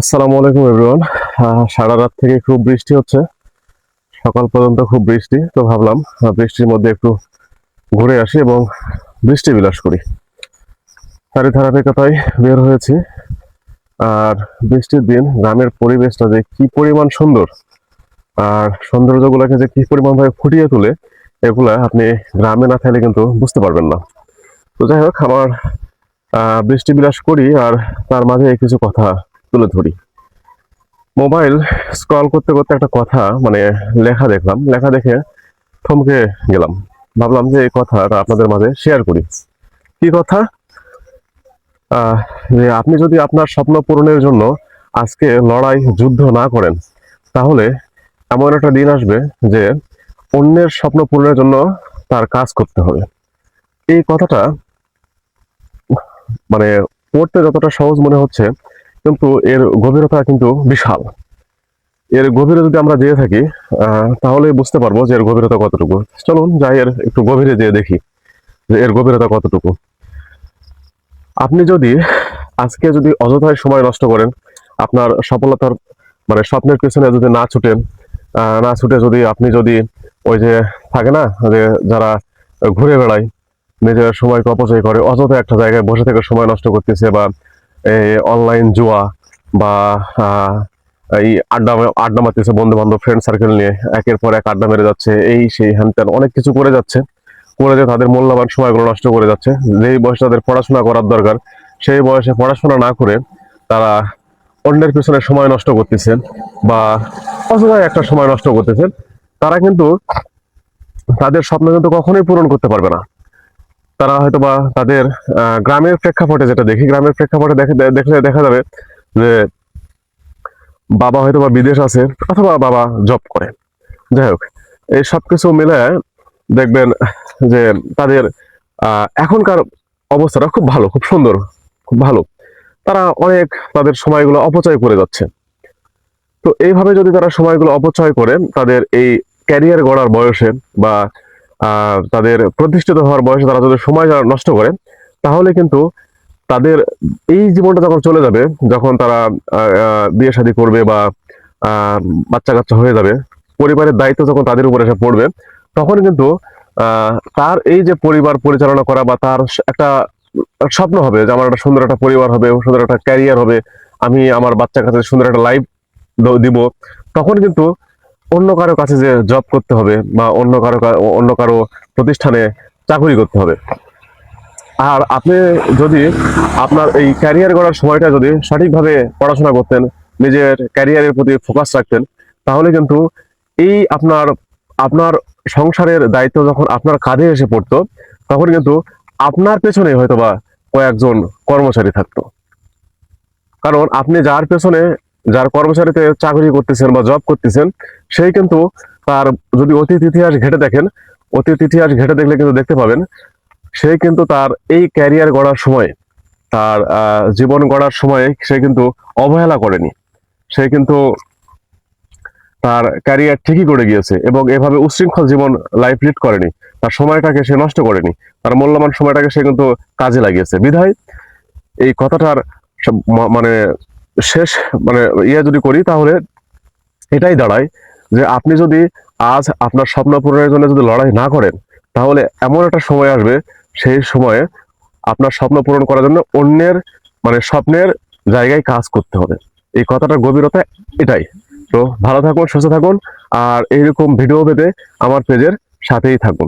আসসালামু আলাইকুম এভরিওয়ান। সারা রাত থেকে খুব বৃষ্টি হচ্ছে, সকাল পর্যন্ত খুব বৃষ্টি। তো ভাবলাম বৃষ্টির মধ্যে একটু ঘুরে আসি এবং বৃষ্টি বিলাস করি। তারই ধারাবাহিকতায় বের হয়েছি। আর বৃষ্টির দিন গ্রামের পরিবেশটা যে কি পরিমাণ সুন্দর, আর সৌন্দর্যগুলোকে যে কি পরিমাণ ভাবে ফুটিয়ে তোলে, এগুলা আপনি গ্রামে না থাকলে কিন্তু বুঝতে পারবেন না। তো যাই হোক, আমার বৃষ্টি বিলাস করি আর তার মাঝে কিছু কথা তুলে ধরি। মোবাইল স্ক্রল করতে করতে একটা কথা লেখা দেখলাম, লেখা দেখে থমকে গেলাম। ভাবলাম যে এই কথাটা আপনাদের মাঝে শেয়ার করি। কি কথা? আহ যে আপনি যদি আপনার স্বপ্ন পূরণের জন্য আজকে লড়াই যুদ্ধ না করেন, তাহলে এমন একটা দিন আসবে যে অন্যের স্বপ্ন পূরণের জন্য তার কাজ করতে হবে। এই কথাটা মানে পড়তে যতটা সহজ মনে হচ্ছে, কিন্তু এর গভীরতা কিন্তু বিশাল। এর গভীরে যদি আমরা যেয়ে থাকি, তাহলে বুঝতে পারবো যে এর গভীরতা কতটুকু। চলুন যাই এর একটু গভীরে যেয়ে দেখি যে এর গভীরতা কতটুকু। আপনি যদি আজকে যদি অযথায় সময় নষ্ট করেন, আপনার সফলতার স্বপ্নের পেছনে যদি না ছুটেন, না ছুটে যদি আপনি যদি ওই যে থাকে না যে যারা ঘুরে বেড়ায়, নিজের সময়কে অপচয় করে, অযথা একটা জায়গায় বসে থেকে সময় নষ্ট করতেছে, বা অনলাইন জুয়া, বা এই আড্ডা আড্ডা মারতেছে বন্ধু বান্ধব ফ্রেন্ড সার্কেল নিয়ে, একের পর এক আড্ডা মেরে যাচ্ছে, এই সেই হ্যান ত্যান অনেক কিছু করে যাচ্ছে, করে যে তাদের মূল্যবান সময়গুলো নষ্ট করে যাচ্ছে। যেই বয়সে তাদের পড়াশোনা করার দরকার, সেই বয়সে পড়াশোনা না করে তারা অন্যের পিছনে সময় নষ্ট করতেছেন, বা অযথায় একটা সময় নষ্ট করতেছেন। তারা কিন্তু তাদের স্বপ্ন কিন্তু কখনোই পূরণ করতে পারবে না। তারা হয়তো বা তাদের গ্রামের প্রেক্ষাপটে, যেটা দেখি গ্রামের প্রেক্ষাপটে দেখলে দেখা যাবে যে বাবা হয়তো বা বিদেশ আছে, অথবা বাবা জব করে। যাই হোক, এই সবকিছু মিলে দেখবেন যে তাদের এখনকার অবস্থাটা খুব ভালো, খুব সুন্দর, খুব ভালো। তারা অনেক তাদের সময়গুলো অপচয় করে যাচ্ছে। তো এইভাবে যদি তারা সময়গুলো অপচয় করে তাদের এই ক্যারিয়ার গড়ার বয়সে, বা তাদের প্রতিষ্ঠিত হওয়ার বয়সে তারা যদি সময় নষ্ট করে, তাহলে কিন্তু তাদের এই জীবনটা যখন চলে যাবে, যখন তারা বিয়ে শাদী করবে, বা বাচ্চা কাচ্চা হয়ে যাবে, পরিবারের দায়িত্ব যখন তাদের উপর এসে পড়বে, তখন কিন্তু তার এই যে পরিবার পরিচালনা করা, বা তার একটা স্বপ্ন হবে যে আমার একটা সুন্দর একটা পরিবার হবে, সুন্দর একটা ক্যারিয়ার হবে, আমি আমার বাচ্চা কাছে সুন্দর একটা লাইফ দিব, তখন কিন্তু অন্য কারো কাছে যে জব করতে হবে, বা অন্য কারো প্রতিষ্ঠানে চাকরি করতে হবে। আর আপনি যদি আপনার এই ক্যারিয়ার গড়ার সময়টা যদি সঠিকভাবে পড়াশোনা করতেন, নিজের ক্যারিয়ারের প্রতি ফোকাস রাখতেন, তাহলে কিন্তু এই আপনার আপনার সংসারের দায়িত্ব যখন আপনার কাঁধে এসে পড়তো, তখন কিন্তু আপনার পেছনে হয়তোবা কয়েকজন কর্মচারী থাকতো। কারণ আপনি যার পেছনে, যার কর্মচারীতে চাকরি করতেছেন বা জব করতেছেন, সেই কিন্তু তার যদি অতীত ইতিহাস ঘেটে দেখেন, অতীত ইতিহাস ঘেটে দেখলে কিন্তু দেখতে পাবেন সে কিন্তু তার এই ক্যারিয়ার গড়ার সময়, তার জীবন গড়ার সময় সে কিন্তু অবহেলা করেনি। সে কিন্তু তার ক্যারিয়ার ঠিকই করে গিয়েছে, এবং এভাবে উচ্ছৃঙ্খল জীবন লাইফ লিড করেনি। তার সময়টাকে সে নষ্ট করেনি, তার মূল্যবান সময়টাকে সে কিন্তু কাজে লাগিয়েছে। বিধায় এই কথাটার মানে শেষ যদি করি, তাহলে এটাই দাঁড়ায় যে আপনি যদি আজ আপনার স্বপ্ন পূরণের জন্য যদি লড়াই না করেন, তাহলে এমন একটা সময় আসবে, সেই সময়ে আপনার স্বপ্ন পূরণ করার জন্য অন্যের স্বপ্নের জায়গায় কাজ করতে হবে। এই কথাটার গভীরতা এটাই। তো ভালো থাকুন, সুস্থ থাকুন, আর এইরকম ভিডিও পেতে আমার পেজের সাথেই থাকুন।